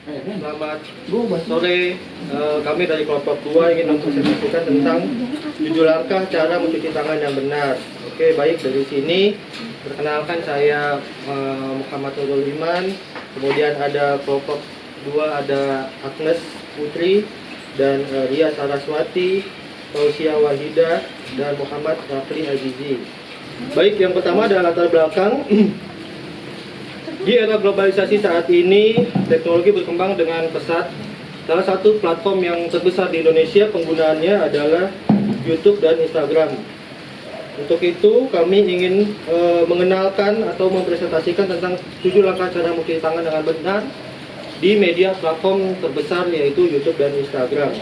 Selamat sore, kami dari kelompok 2 ingin mempresentasikan tentang 7 langkah cara mencuci tangan yang benar. Oke, baik, dari sini perkenalkan saya Muhammad Nurul Iman, kemudian ada kelompok 2 ada Agnes Putri dan Ria Saraswati, Tausia Wahida dan Muhammad Rafli Azizi. Baik, yang pertama adalah latar belakang. Di era globalisasi saat ini, teknologi berkembang dengan pesat. Salah satu platform yang terbesar di Indonesia penggunaannya adalah YouTube dan Instagram. Untuk itu, kami ingin mengenalkan atau mempresentasikan tentang 7 langkah cara mencuci tangan dengan benar di media platform terbesar yaitu YouTube dan Instagram.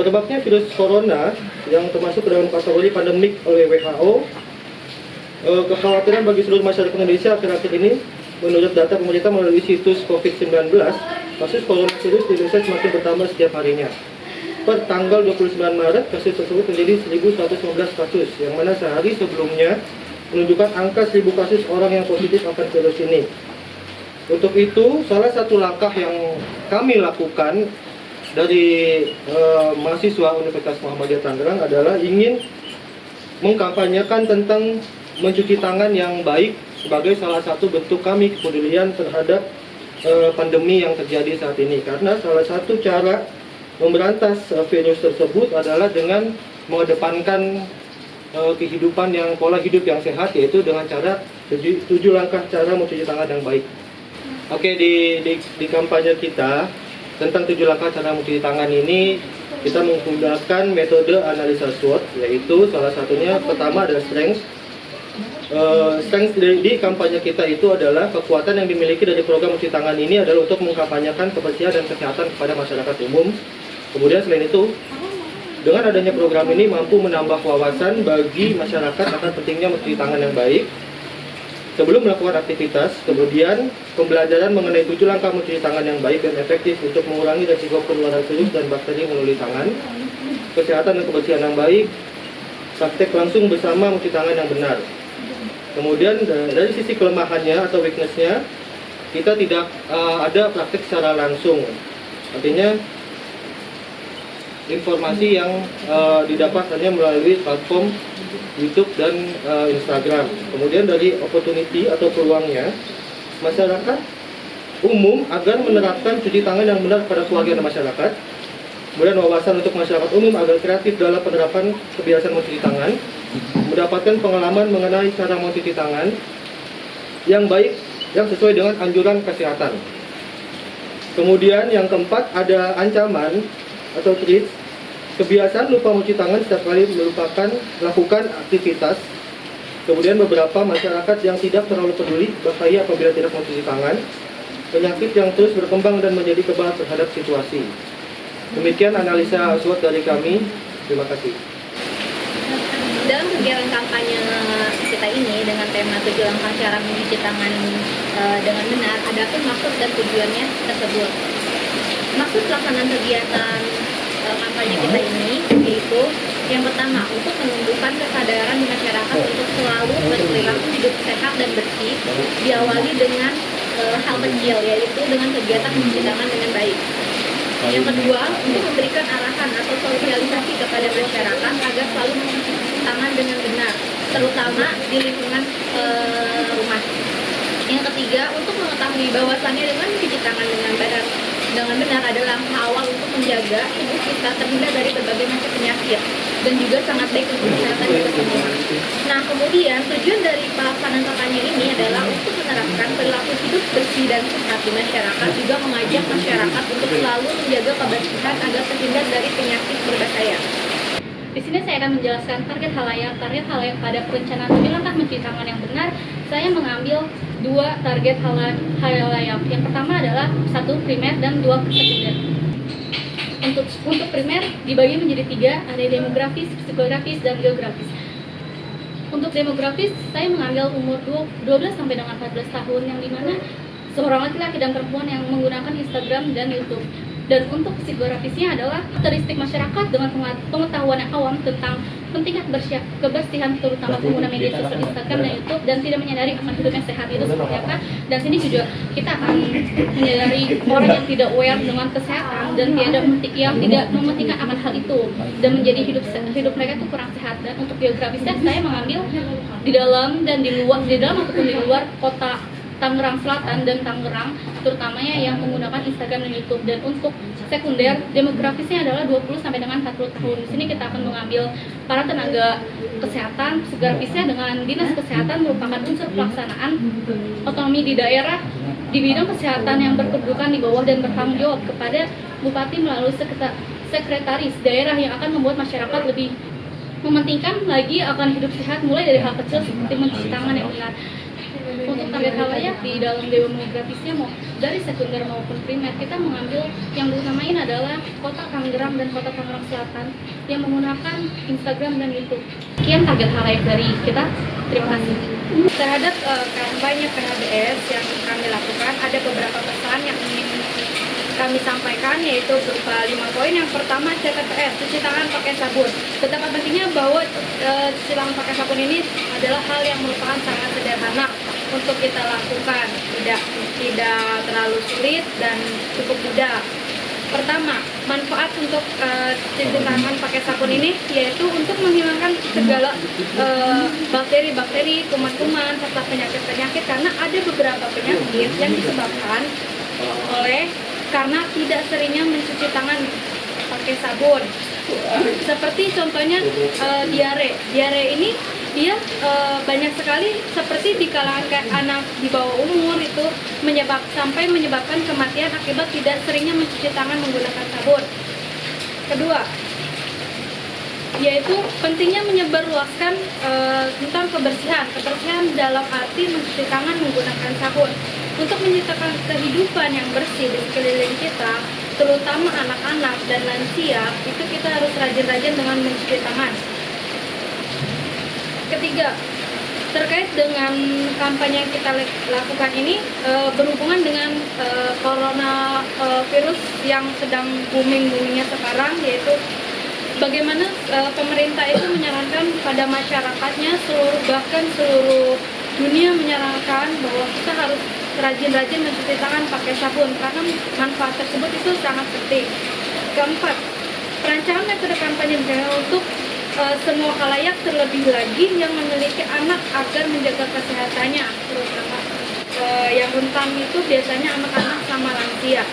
Merebaknya virus corona yang termasuk dalam kategori pandemik oleh WHO, kekhawatiran bagi seluruh masyarakat Indonesia akhir-akhir ini, menurut data pemerintah melalui situs COVID-19, kasus coronavirus di Indonesia semakin bertambah setiap harinya. Per tanggal 29 Maret, kasus tersebut menjadi 1.115 kasus, yang mana sehari sebelumnya menunjukkan angka 1.000 kasus orang yang positif akan virus ini. Untuk itu, salah satu langkah yang kami lakukan dari mahasiswa Universitas Muhammadiyah Tangerang adalah ingin mengkampanyekan tentang mencuci tangan yang baik sebagai salah satu bentuk kami kepedulian terhadap pandemi yang terjadi saat ini. Karena salah satu cara memberantas virus tersebut adalah dengan mengedepankan kehidupan yang pola hidup yang sehat, yaitu dengan cara 7 langkah cara mencuci tangan yang baik. Oke, di kampanye kita tentang 7 langkah cara mencuci tangan ini, kita menggunakan metode analisa SWOT, yaitu salah satunya pertama adalah strength di kampanye kita itu adalah kekuatan yang dimiliki dari program mencuci tangan ini adalah untuk mengkampanyekan kebersihan dan kesehatan kepada masyarakat umum. Kemudian selain itu, dengan adanya program ini mampu menambah wawasan bagi masyarakat akan pentingnya mencuci tangan yang baik sebelum melakukan aktivitas. Kemudian pembelajaran mengenai 7 langkah mencuci tangan yang baik dan efektif untuk mengurangi risiko penularan virus dan bakteri melalui tangan, kesehatan dan kebersihan yang baik, praktek langsung bersama mencuci tangan yang benar. Kemudian dari sisi kelemahannya atau weakness-nya, kita tidak ada praktik secara langsung. Artinya informasi yang didapat hanya melalui platform YouTube dan Instagram. Kemudian dari opportunity atau peluangnya, masyarakat umum agar menerapkan cuci tangan yang benar pada keluarga dan masyarakat. Kemudian wawasan untuk masyarakat umum agar kreatif dalam penerapan kebiasaan mencuci tangan, mendapatkan pengalaman mengenai cara mencuci tangan yang baik yang sesuai dengan anjuran kesehatan. Kemudian yang keempat ada ancaman atau threats, kebiasaan lupa mencuci tangan setiap kali melakukan aktivitas. Kemudian beberapa masyarakat yang tidak terlalu peduli bahaya apabila tidak mencuci tangan, penyakit yang terus berkembang dan menjadi kebal terhadap situasi. Demikian analisa SWOT dari kami. Terima kasih. Dalam kegiatan kampanye kita ini dengan tema 7 langkah cara mencuci tangan dengan benar, ada pun maksud dan tujuannya tersebut. Maksud pelaksanaan kegiatan kampanye kita ini yaitu yang pertama, untuk menumbuhkan kesadaran di masyarakat untuk selalu berperilaku hidup sehat dan bersih, diawali dengan hal kecil, yaitu dengan kegiatan mencuci tangan dengan baik. Yang kedua, untuk memberikan arahan atau sosialisasi kepada masyarakat agar selalu mencuci tangan dengan benar, terutama di lingkungan rumah. Yang ketiga, untuk mengetahui bahwasannya dengan mencuci tangan dengan benar adalah langkah awal untuk menjaga tubuh kita terhindar dari berbagai macam penyakit dan juga sangat baik untuk kesehatan kita semua. Nah, kemudian tujuan dari pelaksanaan kampanye ini adalah untuk menerapkan perilaku hidup bersih dan sehat di masyarakat, juga mengajak masyarakat untuk selalu menjaga kebersihan agar terhindar dari penyakit berbahaya. Di sini saya akan menjelaskan target halayak pada perencanaan 7 langkah mencuci tangan yang benar. Saya mengambil 2 target halayak. Yang pertama adalah 1 primer dan 2 sekunder. Untuk primer dibagi menjadi 3, ada demografis, psikografis, dan geografis. Untuk demografis, saya mengambil umur 12 sampai dengan 14 tahun, yang dimana seorang laki-laki dan perempuan yang menggunakan Instagram dan YouTube. Dan untuk psikografisnya adalah karakteristik masyarakat dengan pengetahuan yang awam tentang pentingnya kebersihan terutama pengguna media sosial Instagram dan YouTube dan tidak menyadari akan hidup yang sehat itu seperti apa. Dan sini juga kita akan menyadari orang yang tidak aware dengan kesehatan dan yang tidak mementingkan akan hal itu dan menjadi hidup mereka itu kurang sehat. Dan untuk geografisnya saya mengambil di dalam dan di dalam ataupun di luar kota Tangerang Selatan dan Tangerang, terutamanya yang menggunakan Instagram dan YouTube. Dan untuk sekunder, demografisnya adalah 20 sampai dengan 40 tahun. Di sini kita akan mengambil para tenaga kesehatan, geografisnya dengan dinas kesehatan merupakan unsur pelaksanaan otonomi di daerah di bidang kesehatan yang berkedudukan di bawah dan bertanggung jawab kepada bupati melalui sekretaris daerah yang akan membuat masyarakat lebih mementingkan lagi akan hidup sehat mulai dari hal kecil seperti mencuci tangan yang benar. Untuk target halayak di dalam demografisnya mau dari sekunder maupun primer, kita mengambil yang diutamain adalah kota Tangerang dan kota Tangerang Selatan yang menggunakan Instagram dan YouTube. Sekian target halayak dari kita. Terima kasih. Terhadap kampanye PHBS yang kami lakukan, ada beberapa pesan yang ingin kami sampaikan, yaitu berupa 5 poin. Yang pertama, CTPS, cuci tangan pakai sabun. Betapa pentingnya bahwa cuci tangan pakai sabun ini adalah hal yang merupakan sangat sederhana untuk kita lakukan, tidak terlalu sulit dan cukup mudah. Pertama, manfaat untuk cuci tangan pakai sabun ini yaitu untuk menghilangkan segala bakteri-bakteri, kuman-kuman, serta penyakit-penyakit, karena ada beberapa penyakit yang disebabkan karena tidak seringnya mencuci tangan pakai sabun. Seperti contohnya diare. Diare ini dia banyak sekali seperti di kalangan anak di bawah umur itu sampai menyebabkan kematian akibat tidak seringnya mencuci tangan menggunakan sabun. Kedua, yaitu pentingnya menyebarluaskan tentang kebersihan dalam arti mencuci tangan menggunakan sabun. Untuk menciptakan kehidupan yang bersih di sekeliling kita, terutama anak-anak dan lansia, itu kita harus rajin-rajin dengan mencuci tangan. Ketiga, terkait dengan kampanye yang kita lakukan ini berhubungan dengan corona virus yang sedang booming-boomingnya sekarang, yaitu bagaimana pemerintah itu menyarankan pada masyarakatnya, bahkan seluruh dunia menyarankan bahwa kita harus rajin-rajin mencuci tangan pakai sabun karena manfaat tersebut itu sangat penting. Keempat, perancangan metode kampanye untuk semua khalayak, terlebih lagi yang memiliki anak agar menjaga kesehatannya, terutama yang rentan itu biasanya anak-anak sama lansia.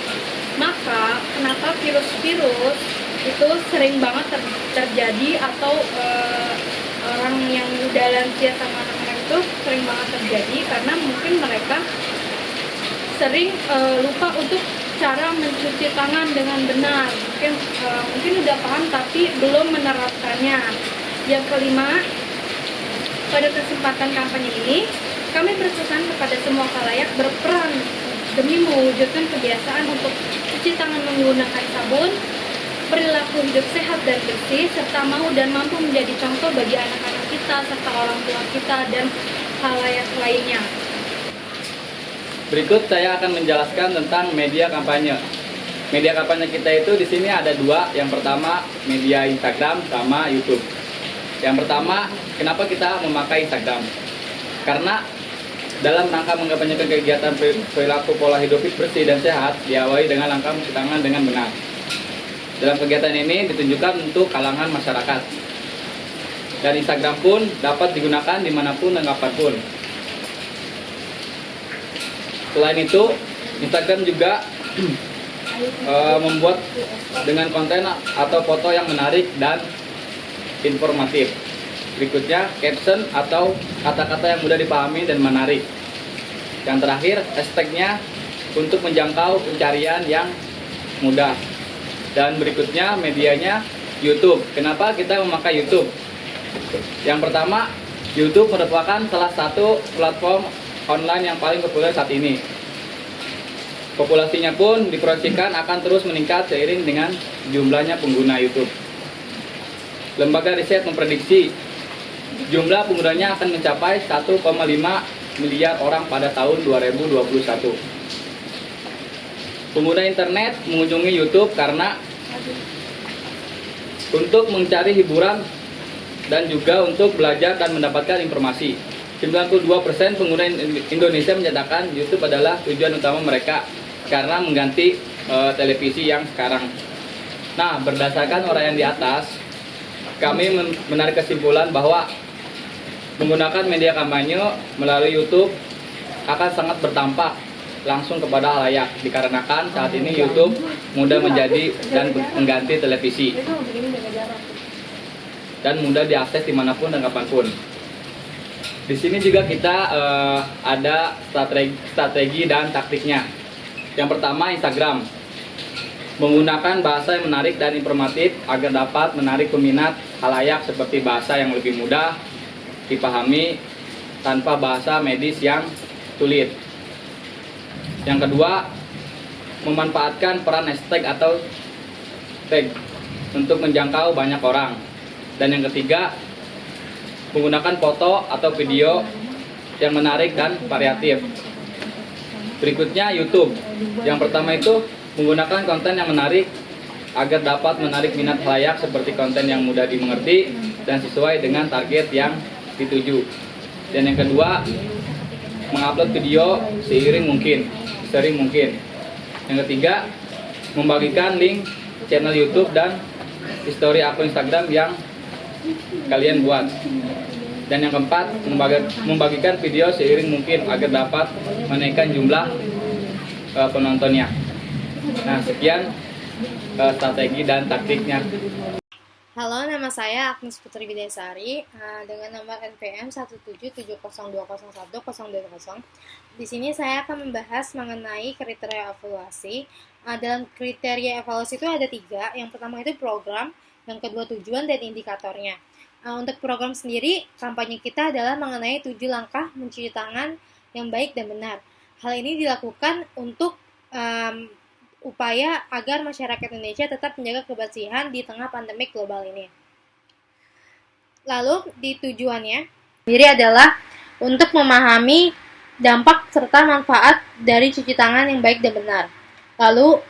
Maka kenapa virus-virus itu sering banget terjadi, atau orang yang udah lansia sama anak-anak itu sering banget terjadi karena mungkin mereka sering lupa untuk cara mencuci tangan dengan benar. Mungkin udah paham tapi belum menerapkannya. Yang kelima, pada kesempatan kampanye ini kami berpesan kepada semua khalayak berperan demi mewujudkan kebiasaan untuk cuci tangan menggunakan sabun, perilaku hidup sehat dan bersih, serta mau dan mampu menjadi contoh bagi anak-anak kita serta orang tua kita dan khalayak lainnya. Berikut saya akan menjelaskan tentang media kampanye. Media kampanye kita itu di sini ada dua. Yang pertama media Instagram sama YouTube. Yang pertama, kenapa kita memakai Instagram? Karena dalam rangka mengkampanyekan kegiatan perilaku pola hidup bersih dan sehat diawali dengan langkah mencuci tangan dengan benar. Dalam kegiatan ini ditunjukkan untuk kalangan masyarakat. Dan Instagram pun dapat digunakan dimanapun dan kapanpun. Selain itu, Instagram juga membuat dengan konten atau foto yang menarik dan informatif. Berikutnya, caption atau kata-kata yang mudah dipahami dan menarik. Yang terakhir, hashtagnya untuk menjangkau pencarian yang mudah. Dan berikutnya, medianya YouTube. Kenapa kita memakai YouTube? Yang pertama, YouTube merupakan salah satu platform online yang paling populer saat ini. Populasinya pun diproyeksikan akan terus meningkat seiring dengan jumlahnya pengguna YouTube. Lembaga riset memprediksi jumlah penggunanya akan mencapai 1,5 miliar orang pada tahun 2021. Pengguna internet mengunjungi YouTube karena untuk mencari hiburan dan juga untuk belajar dan mendapatkan informasi. 92% pengguna Indonesia menyatakan YouTube adalah tujuan utama mereka karena mengganti televisi yang sekarang. Nah, berdasarkan uraian di atas, kami menarik kesimpulan bahwa menggunakan media kampanye melalui YouTube akan sangat berdampak langsung kepada halayak, dikarenakan saat ini YouTube mudah menjadi dan mengganti televisi dan mudah diakses dimanapun dan kapanpun. Di sini juga kita ada strategi dan taktiknya. Yang pertama, Instagram. Menggunakan bahasa yang menarik dan informatif agar dapat menarik peminat halayak seperti bahasa yang lebih mudah dipahami tanpa bahasa medis yang sulit. Yang kedua, memanfaatkan peran hashtag atau tag untuk menjangkau banyak orang. Dan yang ketiga, menggunakan foto atau video yang menarik dan variatif. Berikutnya, YouTube. Yang pertama itu menggunakan konten yang menarik agar dapat menarik minat halayak seperti konten yang mudah dimengerti dan sesuai dengan target yang dituju. Dan yang kedua, mengupload video sering mungkin. Yang ketiga, membagikan link channel YouTube dan history akun Instagram yang kalian buat. Dan yang keempat, membagikan video seiring mungkin agar dapat menaikkan jumlah penontonnya. Nah, sekian strategi dan taktiknya. Halo, nama saya Agnes Putri Bidesari dengan nomor NPM 17702010020. Di sini saya akan membahas mengenai kriteria evaluasi. Dalam kriteria evaluasi itu ada 3. Yang pertama itu program, yang kedua tujuan dan indikatornya. Untuk program sendiri, kampanye kita adalah mengenai 7 langkah mencuci tangan yang baik dan benar. Hal ini dilakukan untuk upaya agar masyarakat Indonesia tetap menjaga kebersihan di tengah pandemik global ini. Lalu di tujuannya sendiri adalah untuk memahami dampak serta manfaat dari cuci tangan yang baik dan benar. Lalu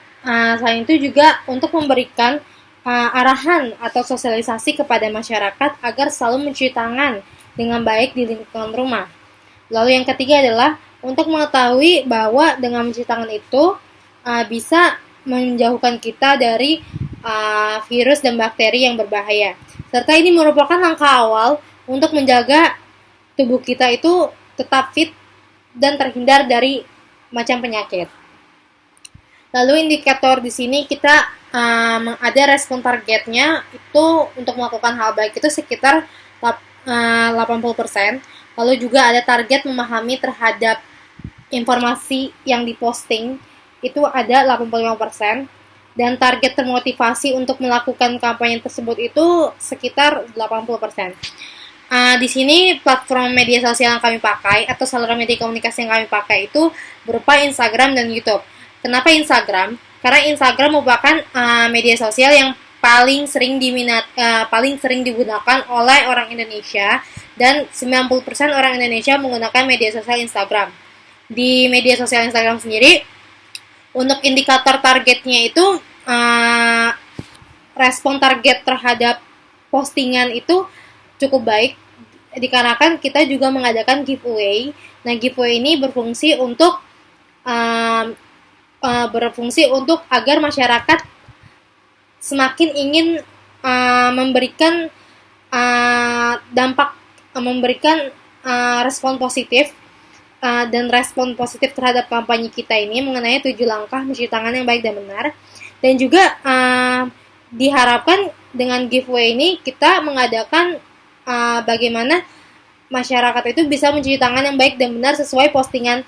selain itu juga untuk memberikan arahan atau sosialisasi kepada masyarakat agar selalu mencuci tangan dengan baik di lingkungan rumah. Lalu yang ketiga adalah untuk mengetahui bahwa dengan mencuci tangan itu bisa menjauhkan kita dari virus dan bakteri yang berbahaya. Serta ini merupakan langkah awal untuk menjaga tubuh kita itu tetap fit dan terhindar dari macam penyakit. Lalu indikator di sini kita ada respon targetnya itu untuk melakukan hal baik itu sekitar 80%. Lalu juga ada target memahami terhadap informasi yang diposting itu ada 85%, dan target termotivasi untuk melakukan kampanye tersebut itu sekitar 80%. Di sini platform media sosial yang kami pakai atau saluran media komunikasi yang kami pakai itu berupa Instagram dan YouTube. Kenapa Instagram? Karena Instagram merupakan media sosial yang paling sering digunakan oleh orang Indonesia, dan 90% orang Indonesia menggunakan media sosial Instagram. Di media sosial Instagram sendiri, untuk indikator targetnya itu respon target terhadap postingan itu cukup baik, dikarenakan kita juga mengadakan giveaway. Nah, giveaway ini berfungsi untuk agar masyarakat semakin ingin memberikan respon positif dan respon positif terhadap kampanye kita ini mengenai 7 langkah mencuci tangan yang baik dan benar. Dan juga diharapkan dengan giveaway ini kita mengadakan bagaimana masyarakat itu bisa mencuci tangan yang baik dan benar sesuai postingan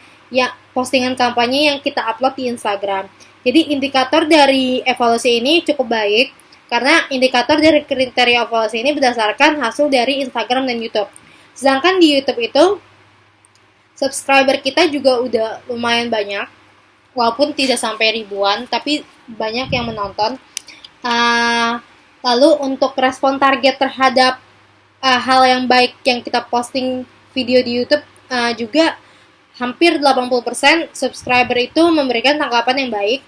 kampanye yang kita upload di Instagram. Jadi indikator dari evaluasi ini cukup baik karena indikator dari kriteria evaluasi ini berdasarkan hasil dari Instagram dan YouTube. Sedangkan di YouTube itu subscriber kita juga udah lumayan banyak, walaupun tidak sampai ribuan, tapi banyak yang menonton. Lalu untuk respon target terhadap hal yang baik yang kita posting video di YouTube juga hampir 80% subscriber itu memberikan tanggapan yang baik.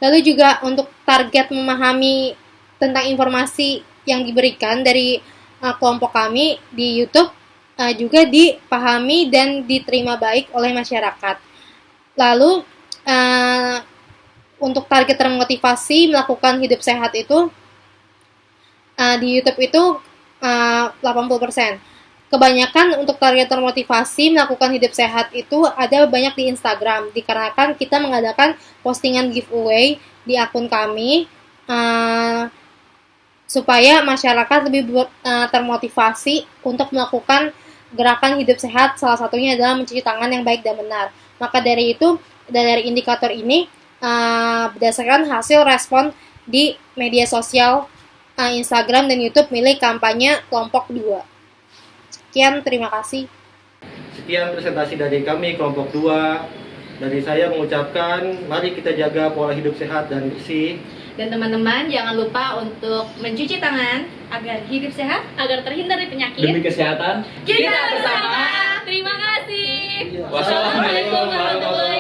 Lalu juga untuk target memahami tentang informasi yang diberikan dari kelompok kami di YouTube juga dipahami dan diterima baik oleh masyarakat. Lalu untuk target termotivasi melakukan hidup sehat itu di YouTube itu 80%. Kebanyakan untuk target termotivasi melakukan hidup sehat itu ada banyak di Instagram, dikarenakan kita mengadakan postingan giveaway di akun kami supaya masyarakat lebih termotivasi untuk melakukan gerakan hidup sehat. Salah satunya adalah mencuci tangan yang baik dan benar. Maka dari itu, dari indikator ini berdasarkan hasil respon di media sosial Instagram dan YouTube milik kampanye kelompok 2. Sekian, terima kasih. Sekian presentasi dari kami kelompok 2. Dari saya mengucapkan, mari kita jaga pola hidup sehat dan bersih. Dan teman-teman jangan lupa untuk mencuci tangan agar hidup sehat, agar terhindar dari penyakit. Demi kesehatan Kita bersama. Terima kasih. Wassalamualaikum warahmatullahi